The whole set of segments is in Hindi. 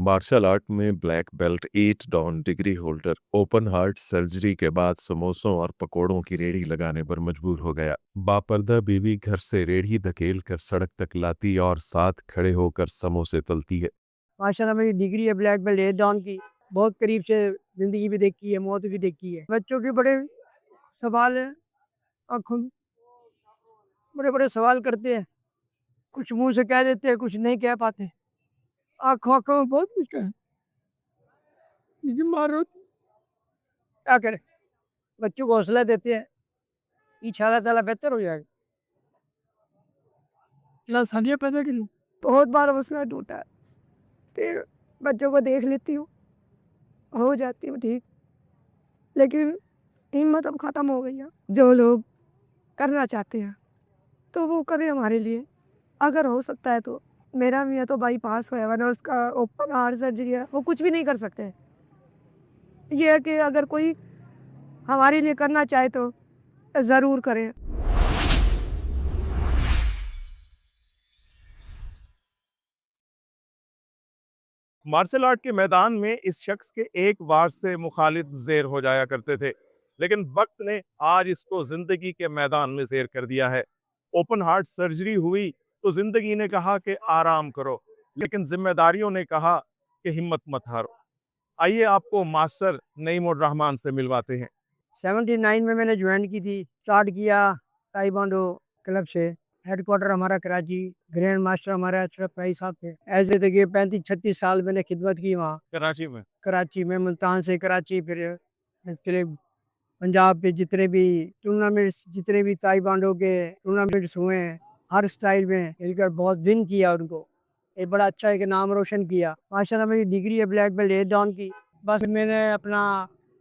मार्शल आर्ट में black belt 8 down degree holder open heart surgery के बाद समोसों और पकोड़ों की रेहड़ी लगाने पर मजबूर हो गया। बापर्दा बीवी घर से रेहड़ी धकेल कर सड़क तक लाती और साथ खड़े होकर समोसे तलती है। माशाल्लाह मेरी डिग्री है ब्लैक बेल्ट 8 डाउन की। बहुत करीब से ज़िंदगी भी देखी है, मौत भी देखी है। बच्चों के बड़े सवाल हैं, आँखों बड़े-बड़े सवाल करते हैं। कुछ मुँह से कह देते हैं, कुछ नहीं कह पाते। आँखों में बहुत मुश्किल है। ये मार होती क्या करें? बच्चों को हौसला देते हैं, इंशाअल्लाह ताला बेहतर हो जाएगा। सानिया पैदा की बहुत बार हौसला टूटा है। फिर बच्चों को देख लेती हूँ, हो जाती हूँ ठीक, लेकिन हिम्मत अब ख़त्म हो गई है। जो लोग करना चाहते हैं तो वो करें हमारे लिए, अगर हो सकता है तो। मेरा मियाँ तो बाईपास हुआ है, वरना उसका ओपन हार्ट सर्जरी है, वो कुछ भी नहीं कर सकते। ये है कि अगर कोई हमारे लिए करना चाहे तो ज़रूर करें। मार्शल आर्ट के मैदान में इस शख्स के एक वार से मुखालिफ ज़ेर हो जाया करते थे, लेकिन वक्त ने आज इसको ज़िंदगी के मैदान में ज़ेर कर दिया है। ओपन हार्ट सर्जरी हुई तो ज़िंदगी ने कहा कि आराम करो, लेकिन जिम्मेदारियों ने कहा कि हिम्मत मत हारो। आइए आपको मास्टर नईम उर रहमान से मिलवाते हैं। 79 में मैंने ज्वाइन की थी, स्टार्ट किया ताइक्वांडो क्लब से। हेडक्वार्टर हमारा कराची, ग्रैंड मास्टर हमारा अशरफ भाई साहब थे। ऐसे देखिए 35-36 साल मैंने खिदमत की वहाँ कराची में, मुल्तान से कराची, फिर चले पंजाब पे। जितने भी टूर्नामेंट्स, जितने भी ताइक्वांडो के टूर्नामेंट्स हुए हैं, हर स्टाइल में खेलकर बहुत विन किया उनको। एक बड़ा अच्छा एक नाम रोशन किया। माशाल्लाह मेरी डिग्री है ब्लैक बेल्ट 8 डाउन की। बस मैंने अपना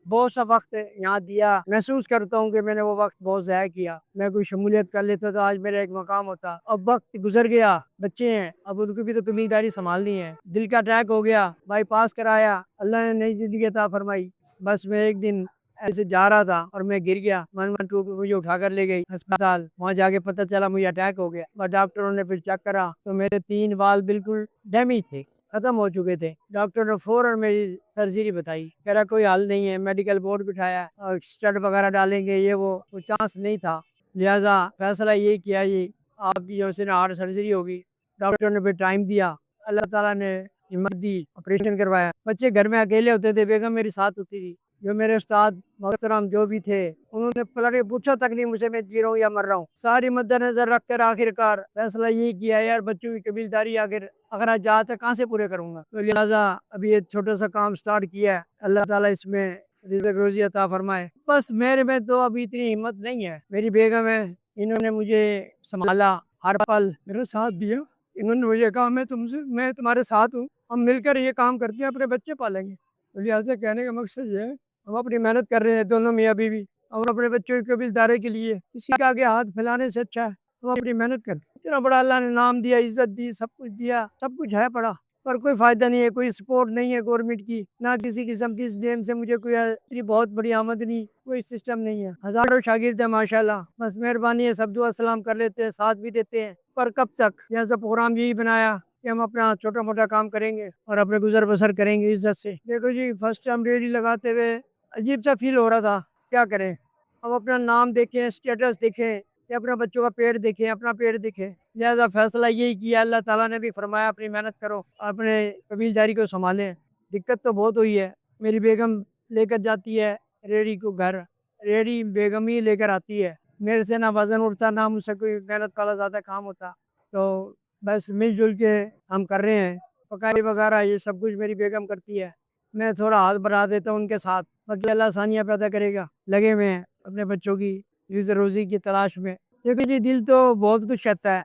बहुत सा वक्त यहाँ दिया। महसूस करता हूँ कि मैंने वो वक्त बहुत ज़ाया किया। मैं कोई शमूलियत कर लेता तो आज मेरा एक मकाम होता। अब वक्त गुजर गया, बच्चे हैं, अब उनको भी तो कबीलदारी संभालनी है। दिल का अटैक हो गया, बाईपास कराया, अल्लाह ने नई जिंदगी अता फरमाई। बस मैं एक दिन ऐसे जा रहा था और मैं गिर गया। 112 पे मुझे उठाकर ले गई अस्पताल। वहाँ जाके पता चला मुझे अटैक हो गया। बस डॉक्टरों ने फिर चेक करा तो मेरे 3 बाल बिल्कुल डैमेज थे, खत्म हो चुके थे। डॉक्टर ने फौरन मेरी सर्जरी बताई, कह रहा कोई हल नहीं है। मेडिकल बोर्ड बिठाया और स्टड वगैरह डालेंगे, ये वो कोई चांस नहीं था। लिहाजा फैसला ये किया जी आपकी जो है हार्ट सर्जरी होगी। डॉक्टर ने फिर टाइम दिया, अल्लाह ताला ने हिम्मत दी, ऑपरेशन करवाया। बच्चे घर में अकेले होते थे, बेगम मेरी साथ होती थी। जो मेरे उस्ताद मोहतरम जो भी थे, उन्होंने पलट के पूछा तक नहीं मुझे मैं जी रहा हूँ या मर रहा हूँ। सारी मद्देनजर रखकर आखिरकार फैसला ये किया यार बच्चों की कबीलदारी आखिर अगर आज जाते कहाँ से पूरे करूँगा। तो लिहाजा अभी ये छोटा सा काम स्टार्ट किया है, अल्लाह ताला इसमें रिज़्क़ रोज़ी अता फरमाए। बस मेरे में तो अभी इतनी हिम्मत नहीं है। मेरी बेगम है, इन्होंने मुझे संभाला, हर पल मेरा साथ दिया। इन्होंने मुझे कहा मैं तुम्हारे साथ हूँ, हम मिलकर ये काम करके अपने बच्चे पालेंगे। तो लिहाजा कहने का मकसद ये है हम अपनी मेहनत कर रहे हैं दोनों मियाँ बीवी, और अपने बच्चों की कबीलदारी के लिए किसी के आगे हाथ फैलाने से अच्छा है हम अपनी मेहनत करें। इतना बड़ा अल्लाह ने नाम दिया, इज्जत दी, सब कुछ दिया, सब कुछ है पड़ा, पर कोई फ़ायदा नहीं है, कोई सपोर्ट नहीं है गवर्नमेंट की, ना किसी किस्म की इस गेम से मुझे कोई इतनी बहुत बड़ी आमदनी, कोई सिस्टम नहीं है। हज़ारों शागिर्द है माशाल्लाह, बस मेहरबानी है, सब दुआ सलाम कर लेते हैं, साथ भी देते हैं, पर कब तक। यहाँ प्रोग्राम यही बनाया कि हम अपना छोटा मोटा काम करेंगे और अपने गुजर बसर करेंगे इज्जत से। देखो जी फर्स्ट टाइम रेडी लगाते हुए अजीब सा फील हो रहा था, क्या करें। अब अपना नाम देखें, स्टेटस देखें, या अपना बच्चों का पेड़ देखें, अपना पेड़ देखें। लिहाजा फैसला यही किया, अल्लाह ताला ने भी फरमाया अपनी मेहनत करो, अपने कबीलदारी को संभालें। दिक्कत तो बहुत हुई है। मेरी बेगम लेकर जाती है रेडी को घर, रेडी बेगम ही लेकर आती है। मेरे से ना वज़न उठता, ना मुझसे कोई मेहनत वाला ज़्यादा काम होता। तो बस मिलजुल के हम कर रहे हैं। पकाई वगैरह ये सब कुछ मेरी बेगम करती है, मैं थोड़ा हाथ बढ़ा देता हूँ उनके साथ। बाकी अल्लाह आसानियाँ पैदा करेगा। लगे हुए हैं अपने बच्चों की रिज़्क़ रोज़ी की तलाश में। देखिए जी दिल तो बहुत कुछ कहता है,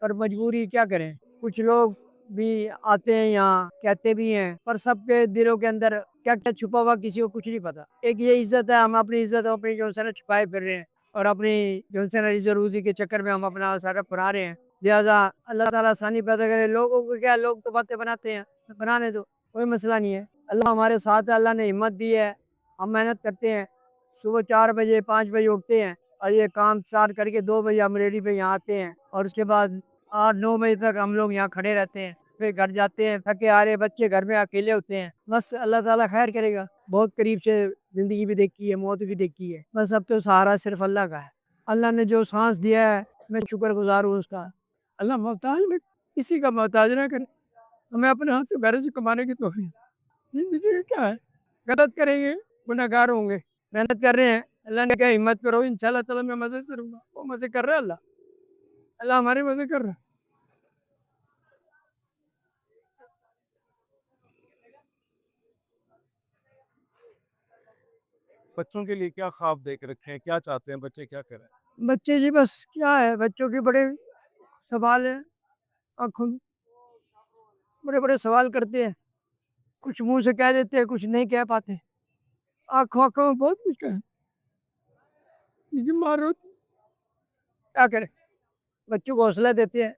पर मजबूरी क्या करें। कुछ लोग भी आते हैं यहाँ, कहते भी हैं, पर सबके दिलों के अंदर क्या क्या छुपा हुआ किसी को कुछ नहीं पता। एक ये इज्जत है, हम अपनी इज्जत अपनी जो है ना छुपाए फिर रहे हैं, और अपनी जो है ना रिज़्क़ रोज़ी के चक्कर में हम अपना सारा फरा रहे हैं। लिहाजा अल्लाह ताला आसानी पैदा करे। लोगों को क्या, लोग तो बातें बनाते हैं, बनाने दो, कोई मसला नहीं है। अल्लाह हमारे साथ है, अल्लाह ने हिम्मत दी है, हम मेहनत करते हैं। सुबह 4 बजे 5 बजे उठते हैं और ये काम स्टार्ट करके 2 बजे हम रेडी पे यहाँ आते हैं, और उसके बाद 8-9 बजे तक हम लोग यहाँ खड़े रहते हैं। फिर घर जाते हैं थके आ रहे, बच्चे घर में अकेले होते हैं। बस अल्लाह ताला खैर करेगा। बहुत करीब से ज़िंदगी भी देखी है, मौत भी देखी है। बस अब तो सहारा सिर्फ अल्लाह का है। अल्लाह ने जो सांस दिया है, मैं शुक्रगुज़ार हूँ उसका। अल्लाह मोहताज में किसी का मोहताज ना करे। हमें अपने हाथ से मेहनत से कमाने की तौफीक। ज़िंदगी में क्या है, गलत करेंगे, गुनहगार होंगे। मेहनत कर रहे हैं, अल्लाह ने कहा हिम्मत करो, इंशाअल्लाह ताला मैं मदद करूँगा। वो मदद कर रहा है अल्लाह। अल्लाह हमारी मदद कर रहा है। बच्चों के लिए क्या ख्वाब देख रखे हैं, क्या चाहते हैं बच्चे, क्या करें? बच्चे जी बस क्या है, बच्चों के बड़े सवाल हैं, आँखों में बड़े-बड़े सवाल करते हैं। कुछ मुँह से कह देते हैं, कुछ नहीं कह पाते। आँखों-आँखों में बहुत कुछ है। ये मार होती क्या करें? बच्चों को हौसला देते हैं,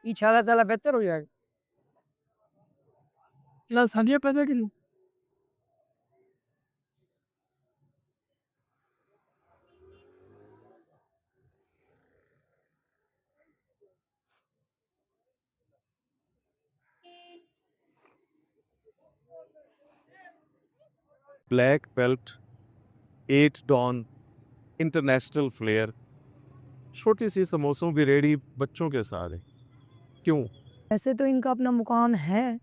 इंशाअल्लाह ताला बेहतर हो जाएगा। अल्लाह आसानियाँ पैदा करें। Black belt 8 dan international flair, छोटी सी समोसों की रेडी बच्चों के सहारे। क्यों? ऐसे तो इनका अपना मुकाम है,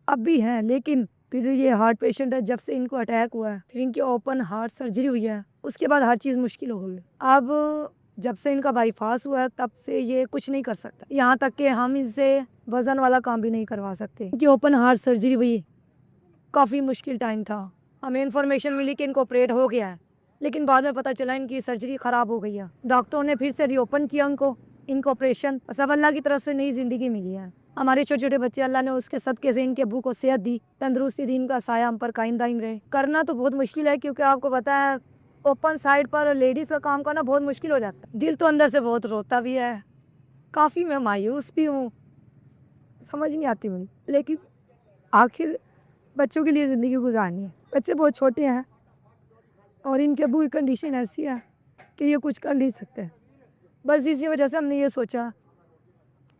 अब भी है, लेकिन फिर ये हार्ट पेशेंट है। जब से इनको अटैक हुआ है, फिर इनकी ओपन हार्ट सर्जरी हुई है, उसके बाद हर चीज़ मुश्किल हो गई। अब जब से इनका बाईपास हुआ है, तब से ये कुछ नहीं कर सकता। यहाँ तक कि हम इनसे वज़न वाला काम भी नहीं करवा सकते। इनकी ओपन हार्ट सर्जरी हुई, काफ़ी मुश्किल टाइम था। हमें इन्फॉर्मेशन मिली कि इनको ऑपरेट हो गया है, लेकिन बाद में पता चला इनकी सर्जरी ख़राब हो गई है। डॉक्टरों ने फिर से रीओपन किया इनको ऑपरेशन। सब अल्लाह की तरफ से नई ज़िंदगी मिली है। हमारे छोटे-छोटे बच्चे, अल्लाह ने उसके सदक़े से इनके अब्बू को सेहत दी, तंदुरुस्ती दी, इनका साया हम पर कायम दायम रहे। करना तो बहुत मुश्किल है, क्योंकि आपको पता है ओपन साइड पर लेडीज़ का काम करना बहुत मुश्किल हो जाता है। दिल तो अंदर से बहुत रोता भी है, काफ़ी मैं मायूस भी हूँ, समझ नहीं आती मुझे, लेकिन आखिर बच्चों के लिए ज़िंदगी गुजारनी है। बच्चे बहुत छोटे हैं और इनके अब्बू की कंडीशन ऐसी है कि ये कुछ कर नहीं सकते। बस इसी वजह से हमने ये सोचा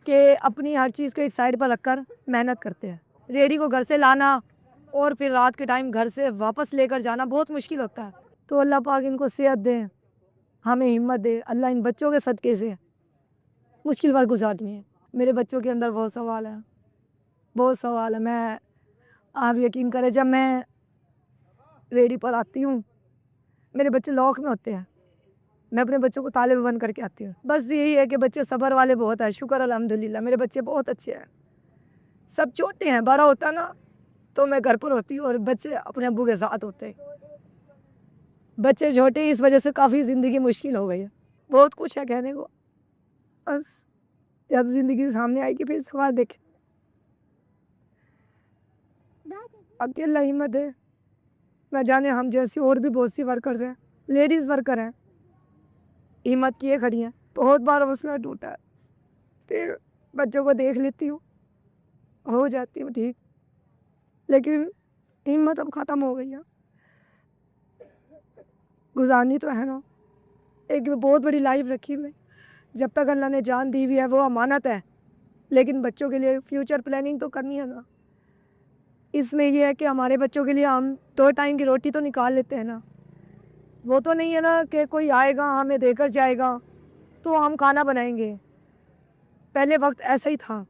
कि अपनी हर चीज़ को एक साइड पर रखकर मेहनत करते हैं। रेडी को घर से लाना और फिर रात के टाइम घर से वापस लेकर जाना बहुत मुश्किल होता है। तो अल्लाह पाक इनको सेहत दे, हमें हिम्मत दे। अल्लाह इन बच्चों के सदक़े से मुश्किल वक़्त गुज़ारनी है। मेरे बच्चों के अंदर बहुत सवाल है, बहुत सवाल है। आप यकीन करें, जब मैं रेडी पर आती हूँ, मेरे बच्चे लॉक में होते हैं। मैं अपने बच्चों को ताले में बंद करके आती हूँ। बस यही है कि बच्चे सब्र वाले बहुत हैं, शुक्र अल्हम्दुलिल्लाह मेरे बच्चे बहुत अच्छे हैं। सब छोटे हैं, बड़ा होता ना तो मैं घर पर होती और बच्चे अपने अब्बू के साथ होते। बच्चे छोटे, इस वजह से काफ़ी ज़िंदगी मुश्किल हो गई है। बहुत कुछ है कहने को, बस जब ज़िंदगी सामने आएगी फिर सवाल देखें। बाकी अल्लाह हिम्मत दे, न जाने हम जैसी और भी बहुत सी वर्कर्स हैं, लेडीज़ वर्कर हैं, हिम्मत किए खड़ी हैं। बहुत बार हौसला टूटा है, फिर बच्चों को देख लेती हूँ, हो जाती हूँ ठीक, लेकिन हिम्मत अब ख़त्म हो गई है। गुजारनी तो है ना, एक बहुत बड़ी लाइफ रखी हुई है। जब तक अल्लाह ने जान दी हुई है वो अमानत है, लेकिन बच्चों के लिए फ्यूचर प्लानिंग तो करनी है ना। इसमें ये है कि हमारे बच्चों के लिए हम 2 टाइम की रोटी तो निकाल लेते हैं ना। वो तो नहीं है ना कि कोई आएगा हमें देकर जाएगा तो हम खाना बनाएंगे। पहले वक्त ऐसा ही था,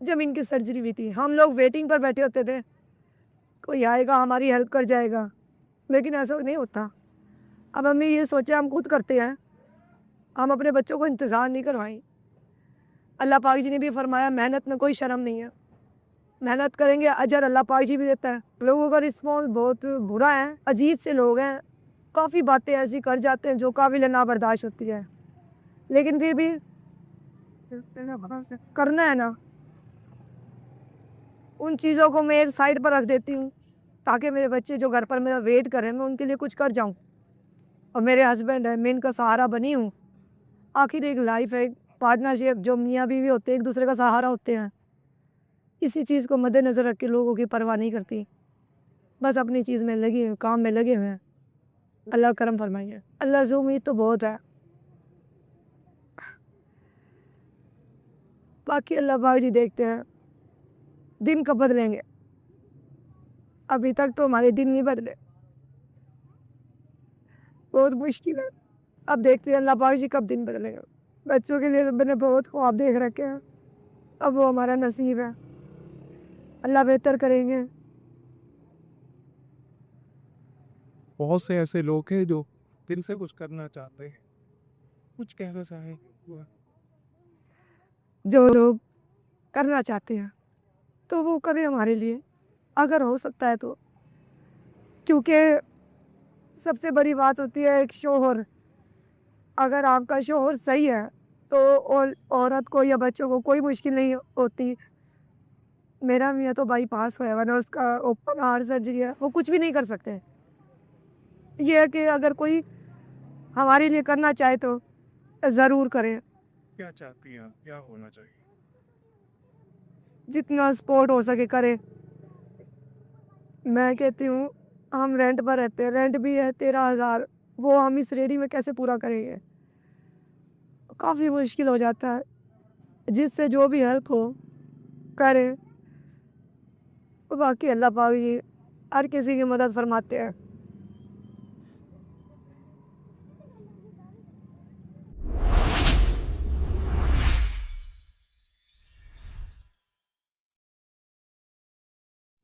जब इनकी सर्जरी हुई थी हम लोग वेटिंग पर बैठे होते थे, कोई आएगा हमारी हेल्प कर जाएगा, लेकिन ऐसा नहीं होता। अब हमने ये सोचा हम खुद करते हैं, हम अपने बच्चों को इंतज़ार नहीं करवाएं। अल्लाह पाक जी ने भी फरमाया मेहनत में कोई शर्म नहीं है, मेहनत करेंगे अजर अल्लाह पाक जी भी देता है। लोगों का रिस्पॉन्स बहुत बुरा है, अजीब से लोग हैं, काफ़ी बातें ऐसी कर जाते हैं जो काबिल ना बर्दाश्त होती है, लेकिन फिर भी करना है ना। उन चीज़ों को मैं एक साइड पर रख देती हूँ ताकि मेरे बच्चे जो घर पर मेरा वेट करें, मैं उनके लिए कुछ कर जाऊँ। और मेरे हस्बैंड है, मैं इनका सहारा बनी हूँ। आखिर एक लाइफ है, एक पार्टनरशिप, जो मियाँ बीवी होते हैं एक दूसरे का सहारा होते हैं। इसी चीज़ को मद्देनज़र रख के लोगों की परवाह नहीं करती, बस अपनी चीज़ में लगी हुई, काम में लगे हुए हैं। अल्लाह करम फरमाइए। अल्लाह से उम्मीद तो बहुत है, बाकी अल्लाह पाक जी देखते हैं। दिन कब बदलेंगे? अभी तक तो हमारे दिन नहीं बदले। बहुत मुश्किल है। अब देखते हैं अल्लाह पाक जी कब दिन बदलेगा। बच्चों के लिए तो मैंने बहुत ख्वाब देख रखे हैं। अब वो हमारा नसीब है। अल्लाह बेहतर करेंगे। बहुत से ऐसे लोग हैं जो दिल से कुछ करना चाहते हैं, कुछ कहना चाहें। जो लोग करना चाहते हैं तो वो करें हमारे लिए, अगर हो सकता है तो। क्योंकि सबसे बड़ी बात होती है एक शौहर, अगर आपका शौहर सही है तो और औरत को या बच्चों को कोई मुश्किल नहीं होती। मेरा मियाँ तो बाईपास हुआ है, वरना उसका ओपन हार्ट सर्जरी है, वो कुछ भी नहीं कर सकते। ये है कि अगर कोई हमारे लिए करना चाहे तो ज़रूर करें। क्या चाहती हैं, क्या होना चाहिए? जितना सपोर्ट हो सके करें। मैं कहती हूँ हम रेंट पर रहते हैं, रेंट भी है 13,000, वो हम इस रेडी में कैसे पूरा करेंगे? काफ़ी मुश्किल हो जाता है। जिससे जो भी हेल्प हो करें। बाकी अल्लाह पाक जी हर किसी की मदद फरमाते हैं।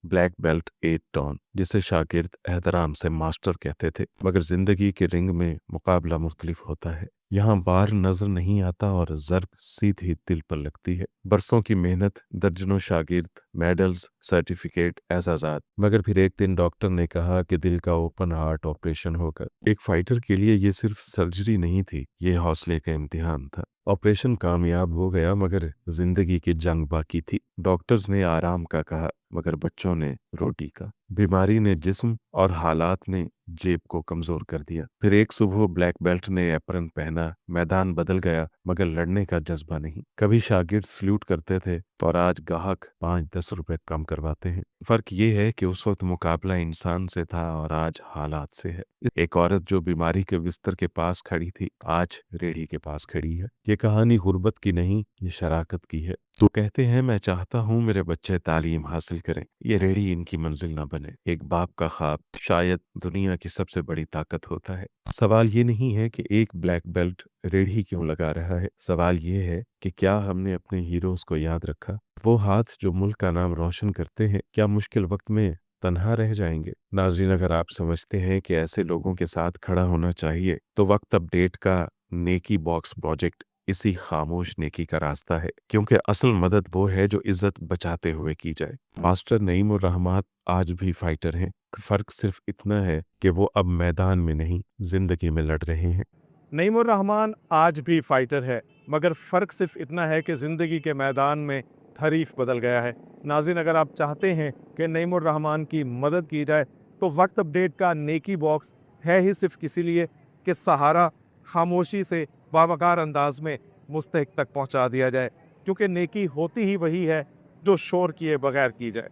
ब्लैक बेल्ट 8 डॉन, जिसे शागिर्द एहतराम से मास्टर कहते थे, मगर जिंदगी के रिंग में मुकाबला मुख्तलिफ होता है। यहाँ बार नजर नहीं आता और जर्ब सीधी दिल पर लगती है। बरसों की मेहनत, दर्जनों शागिर्द, मेडल्स, सर्टिफिकेट, एजाजात, मगर फिर एक दिन डॉक्टर ने कहा कि दिल का ओपन हार्ट ऑपरेशन होगा। एक फाइटर के लिए ये सिर्फ सर्जरी नहीं थी, ये हौसले का इम्तिहान था। ऑपरेशन कामयाब हो गया, मगर जिंदगी की जंग बाकी थी। डॉक्टर्स ने आराम का कहा, मगर बच्चों ने रोटी का। बीमारी ने जिस्म और हालात ने जेब को कमजोर कर दिया। फिर एक सुबह ब्लैक बेल्ट ने एप्रन पहना, मैदान बदल गया, मगर लड़ने का जज्बा नहीं। कभी शागिर्द सल्यूट करते थे और आज गाहक 5-10 रुपए कम करवाते हैं। फर्क ये है कि उस वक्त मुकाबला इंसान से था और आज हालात से है। एक औरत जो बीमारी के बिस्तर के पास खड़ी थी, आज रेहड़ी के पास खड़ी है। ये कहानी गुर्बत की नहीं, ये शराकत की है। तो कहते हैं, मैं चाहता हूँ मेरे बच्चे तालीम हासिल करें, ये रेहड़ी इनकी मंजिल ना बने। एक बाप का ख्वाब शायद दुनिया की सबसे बड़ी ताकत होता है। सवाल ये नहीं है कि एक ब्लैक बेल्ट रेहड़ी क्यों लगा रहा है, सवाल ये है कि क्या हमने अपने हीरोज को याद रखा। वो हाथ जो मुल्क का नाम रोशन करते हैं, क्या मुश्किल वक्त में तन्हा रह जाएंगे? नाज़रीन, अगर आप समझते हैं कि ऐसे लोगों के साथ खड़ा होना चाहिए, तो वक्त अपडेट का नेकी बॉक्स प्रोजेक्ट इसी खामोश नेकी का रास्ता है, क्योंकि असल मदद वो है जो इज्जत बचाते हुए की जाए। मास्टर नईम उर रहमान आज भी फाइटर हैं। फर्क सिर्फ इतना है कि वो अब मैदान में नहीं, जिंदगी में लड़ रहे हैं। नईमुर रहमान आज भी फाइटर है, मगर फ़र्क सिर्फ इतना है कि ज़िंदगी के मैदान में हरीफ बदल गया है। नाज़रीन, अगर आप चाहते हैं कि नईमुर रहमान की मदद की जाए, तो वक्त अपडेट का नेकी बॉक्स है ही सिर्फ किसी लिए कि सहारा खामोशी से बावकार अंदाज में मुस्तहिक तक पहुंचा दिया जाए, क्योंकि नेकी होती ही वही है जो शोर किए बगैर की जाए।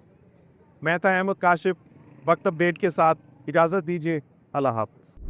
मैं था अहमद काशिफ, वक्त अपडेट के साथ इजाज़त दीजिए। अल्लाह हाफ़िज़।